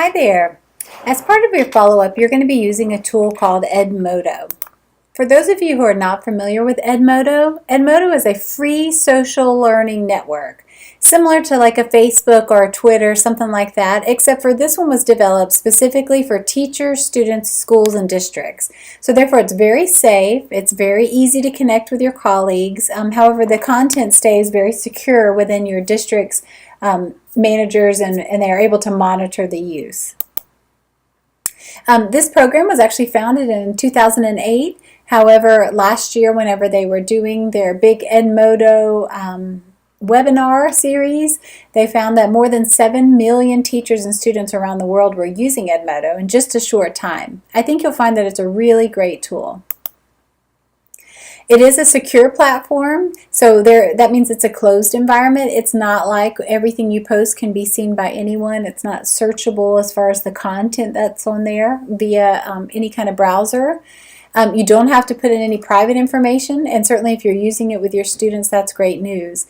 Hi there. As part of your follow-up, you're going to be using a tool called Edmodo. For those of you who are not familiar with Edmodo, Edmodo is a free social learning network, similar to like a Facebook or a Twitter, something like that, except for this one was developed specifically for teachers, students, schools, and districts. So therefore it's very safe, it's very easy to connect with your colleagues. However, the content stays very secure within your district's managers, and they are able to monitor the use. This program was actually founded in 2008. However, last year, whenever they were doing their big Edmodo webinar series, they found that more than 7 million teachers and students around the world were using Edmodo in just a short time. I think you'll find that it's a really great tool. It is a secure platform, so that means it's a closed environment. It's not like everything you post can be seen by anyone. It's not searchable as far as the content that's on there via any kind of browser. You don't have to put in any private information, and certainly if you're using it with your students, that's great news.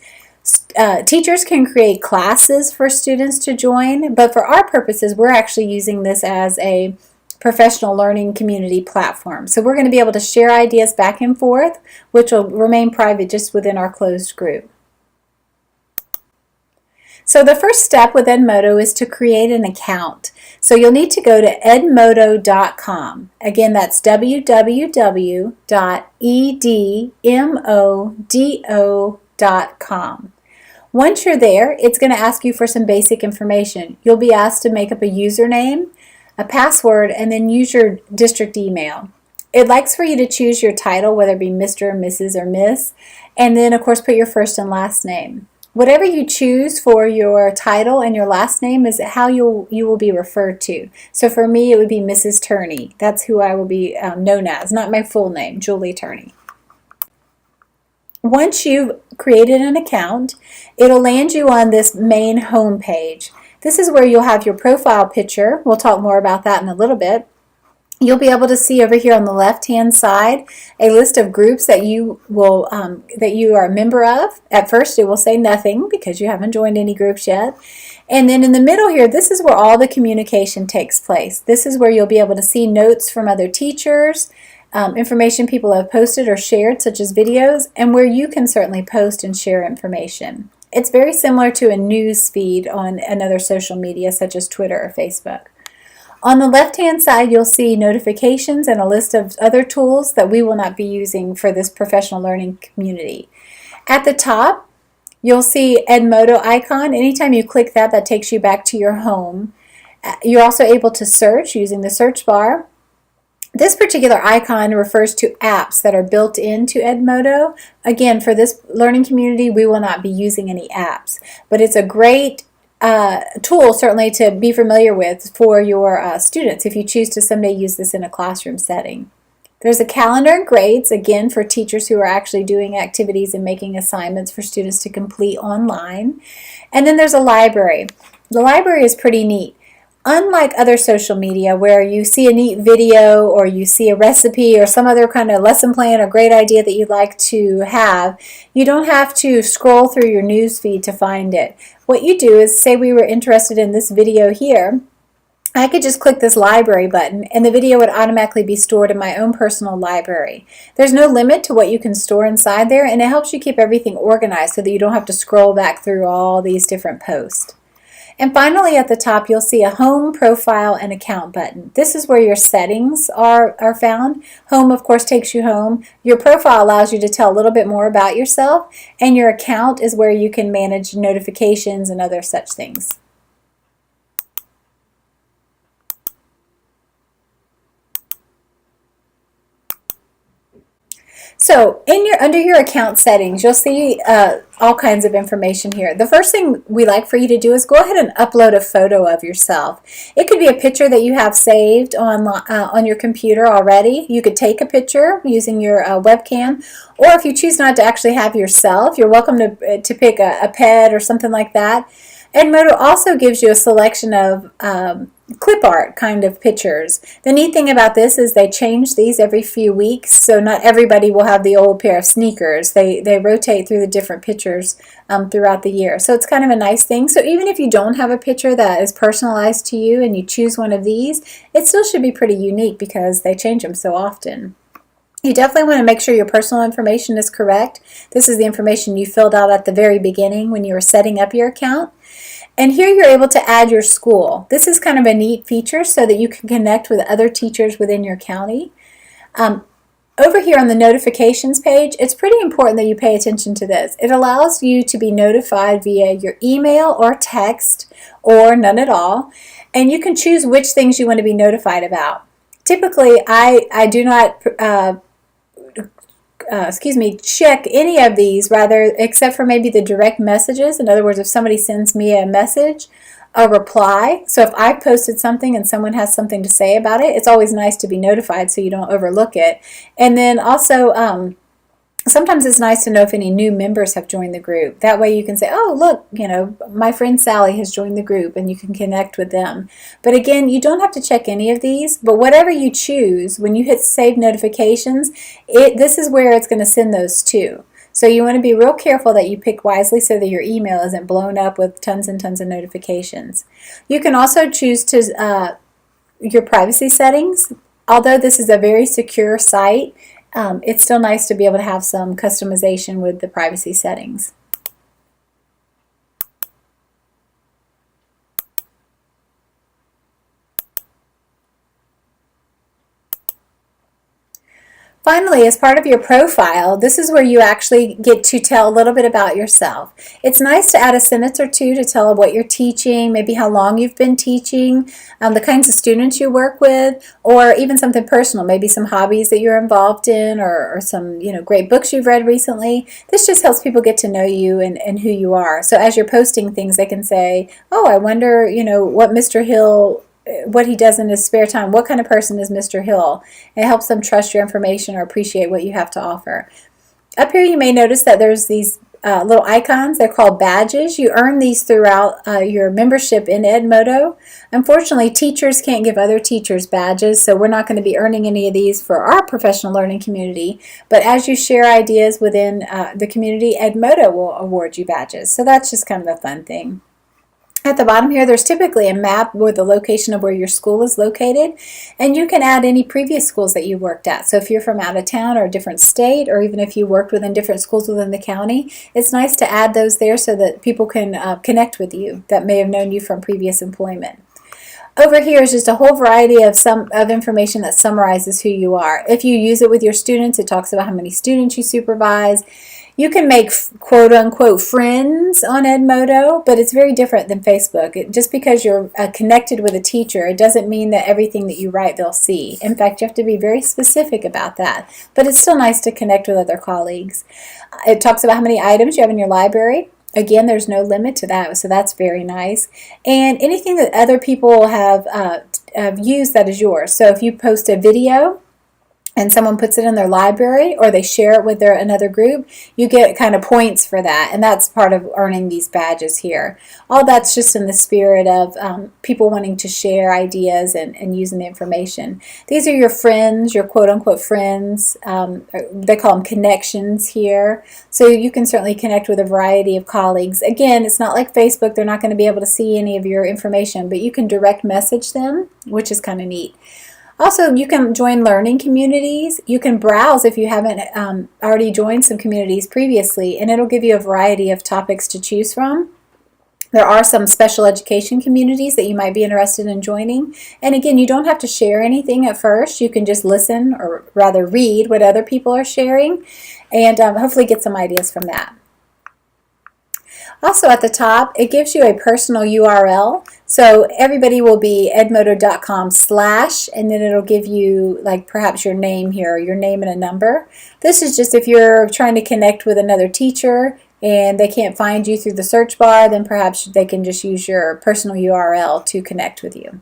Teachers can create classes for students to join, but for our purposes, we're actually using this as a professional learning community platform. So we're going to be able to share ideas back and forth, which will remain private just within our closed group. So the first step with Edmodo is to create an account. So you'll need to go to edmodo.com. Again, that's www.edmodo.com. Once you're there, it's going to ask you for some basic information. You'll be asked to make up a username, a password, and then use your district email. It likes for you to choose your title, whether it be Mr., Mrs., or Miss, and then of course put your first and last name. Whatever you choose for your title and your last name is how you will be referred to. So for me, it would be Mrs. Turney. That's who I will be known as, not my full name, Julie Turney. Once you've created an account, it'll land you on this main home page. This is where you'll have your profile picture. We'll talk more about that in a little bit. You'll be able to see over here on the left-hand side a list of groups that you are a member of. At first, it will say nothing because you haven't joined any groups yet. And then in the middle here, this is where all the communication takes place. This is where you'll be able to see notes from other teachers, information people have posted or shared, such as videos, and where you can certainly post and share information. It's very similar to a news feed on another social media such as Twitter or Facebook. On the left-hand side, you'll see notifications and a list of other tools that we will not be using for this professional learning community. At the top, you'll see Edmodo icon. Anytime you click that, that takes you back to your home. You're also able to search using the search bar. This particular icon refers to apps that are built into Edmodo. Again, for this learning community, we will not be using any apps, but it's a great tool certainly to be familiar with for your students if you choose to someday use this in a classroom setting. There's a calendar and grades, again, for teachers who are actually doing activities and making assignments for students to complete online. And then there's a library. The library is pretty neat. Unlike other social media where you see a neat video or you see a recipe or some other kind of lesson plan or great idea that you'd like to have, you don't have to scroll through your news feed to find it. What you do is, say we were interested in this video here, I could just click this library button and the video would automatically be stored in my own personal library. There's no limit to what you can store inside there, and it helps you keep everything organized so that you don't have to scroll back through all these different posts. And finally, at the top, you'll see a home, profile, and account button. This is where your settings are found. Home, of course, takes you home. Your profile allows you to tell a little bit more about yourself. And your account is where you can manage notifications and other such things. So under your account settings, you'll see all kinds of information here. The first thing we like for you to do is go ahead and upload a photo of yourself. It could be a picture that you have saved on your computer already. You could take a picture using your webcam, or if you choose not to actually have yourself, you're welcome to pick a pet or something like that. Edmodo also gives you a selection of clip art kind of pictures. The neat thing about this is they change these every few weeks, so not everybody will have the old pair of sneakers. They rotate through the different pictures throughout the year. So it's kind of a nice thing. So even if you don't have a picture that is personalized to you and you choose one of these, it still should be pretty unique because they change them so often. You definitely want to make sure your personal information is correct. This is the information you filled out at the very beginning when you were setting up your account. And here you're able to add your school. This is kind of a neat feature so that you can connect with other teachers within your county. Over here on the notifications page, it's pretty important that you pay attention to this. It allows you to be notified via your email or text or none at all. And you can choose which things you want to be notified about. Typically, I do not check any of these, rather, except for maybe the direct messages. In other words, if somebody sends me a message, a reply. So if I posted something and someone has something to say about it, it's always nice to be notified so you don't overlook it. And then also, sometimes it's nice to know if any new members have joined the group. That way you can say, oh, look, my friend Sally has joined the group, and you can connect with them. But again, you don't have to check any of these, but whatever you choose, when you hit Save Notifications, this is where it's going to send those to. So you want to be real careful that you pick wisely so that your email isn't blown up with tons and tons of notifications. You can also choose to your privacy settings. Although this is a very secure site, it's still nice to be able to have some customization with the privacy settings. Finally, as part of your profile, this is where you actually get to tell a little bit about yourself. It's nice to add a sentence or two to tell what you're teaching, maybe how long you've been teaching, the kinds of students you work with, or even something personal, maybe some hobbies that you're involved in, or some great books you've read recently. This just helps people get to know you and who you are. So as you're posting things, they can say, oh, I wonder what Mr. Hill, what he does in his spare time. What kind of person is Mr. Hill? It helps them trust your information or appreciate what you have to offer. Up here you may notice that there's these little icons. They're called badges. You earn these throughout your membership in Edmodo. Unfortunately, teachers can't give other teachers badges, so we're not going to be earning any of these for our professional learning community. But as you share ideas within the community, Edmodo will award you badges. So that's just kind of a fun thing. At the bottom here, there's typically a map with the location of where your school is located, and you can add any previous schools that you worked at. So if you're from out of town or a different state, or even if you worked within different schools within the county, it's nice to add those there so that people can connect with you that may have known you from previous employment. Over here is just a whole variety of information that summarizes who you are. If you use it with your students, it talks about how many students you supervise. You can make quote-unquote friends on Edmodo, but it's very different than Facebook. Just because you're connected with a teacher, it doesn't mean that everything that you write they'll see. In fact, you have to be very specific about that. But it's still nice to connect with other colleagues. It talks about how many items you have in your library. Again, there's no limit to that, so that's very nice. And anything that other people have used that is yours. So if you post a video and someone puts it in their library, or they share it with another group, you get kind of points for that, and that's part of earning these badges here. All that's just in the spirit of people wanting to share ideas and using the information. These are your friends, your quote-unquote friends. They call them connections here. So you can certainly connect with a variety of colleagues. Again, it's not like Facebook. They're not going to be able to see any of your information, but you can direct message them, which is kind of neat. Also, you can join learning communities. You can browse if you haven't already joined some communities previously, and it'll give you a variety of topics to choose from. There are some special education communities that you might be interested in joining. And again, you don't have to share anything at first. You can just listen, or rather read what other people are sharing, and hopefully get some ideas from that. Also at the top, it gives you a personal URL. So everybody will be edmodo.com/ and then it'll give you like perhaps your name here, or your name and a number. This is just if you're trying to connect with another teacher and they can't find you through the search bar, then perhaps they can just use your personal URL to connect with you.